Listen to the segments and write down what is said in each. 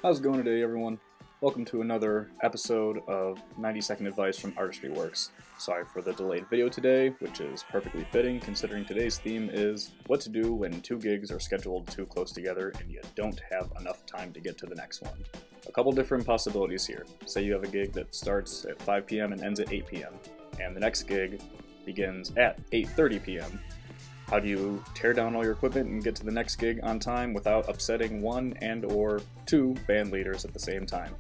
How's it going today, everyone? Welcome to another episode of 90-Second Advice from Artistry Works. Sorry for the delayed video today, which is perfectly fitting considering today's theme is what to do when two gigs are scheduled too close together and you don't have enough time to get to the next one. A couple different possibilities here. Say you have a gig that starts at 5 p.m. and ends at 8 p.m., and the next gig begins at 8:30 p.m. How do you tear down all your equipment and get to the next gig on time without upsetting one and or two band leaders at the same time?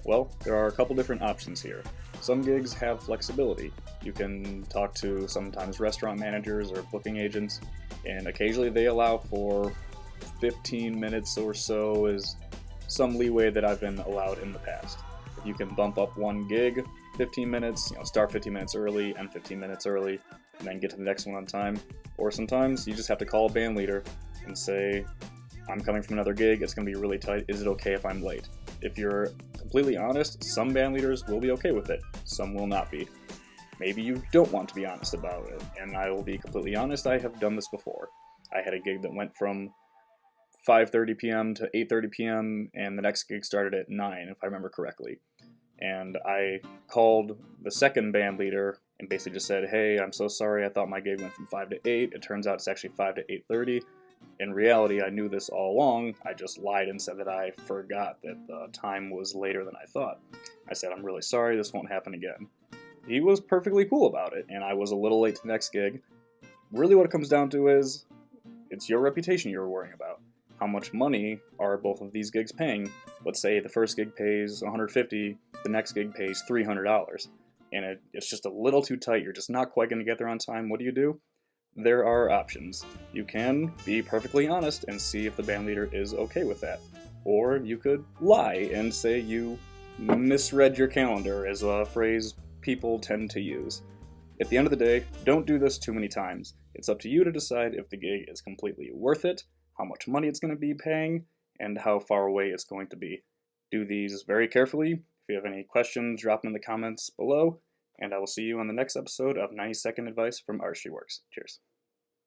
Well, there are a couple different options here. Some gigs have flexibility. You can talk to sometimes restaurant managers or booking agents, and occasionally they allow for 15 minutes or so is some leeway that I've been allowed in the past. If you can bump up one gig 15 minutes, start 15 minutes early, end 15 minutes early, and then get to the next one on time. Or sometimes you just have to call a band leader and say, I'm coming from another gig, it's going to be really tight, is it okay if I'm late? If you're completely honest, some band leaders will be okay with it, some will not be. Maybe you don't want to be honest about it, and I will be completely honest, I have done this before. I had a gig that went from 5:30 p.m. to 8:30 p.m., and the next gig started at 9, if I remember correctly. And I called the second band leader and basically just said, hey, I'm so sorry, I thought my gig went from 5 to 8. It turns out it's actually 5 to 8:30. In reality, I knew this all along. I just lied and said that I forgot that the time was later than I thought. I said, I'm really sorry, this won't happen again. He was perfectly cool about it, and I was a little late to the next gig. Really what it comes down to is, it's your reputation you're worrying about. How much money are both of these gigs paying? Let's say the first gig pays $150, the next gig pays $300, and it's just a little too tight, you're just not quite going to get there on time. What do? There are options. You can be perfectly honest and see if the band leader is okay with that. Or you could lie and say you misread your calendar, as a phrase people tend to use. At the end of the day, don't do this too many times. It's up to you to decide if the gig is completely worth it, how much money it's going to be paying, and how far away it's going to be. Do these very carefully. If you have any questions, drop them in the comments below, and I will see you on the next episode of 90 Second Advice from Artistry Works. Cheers.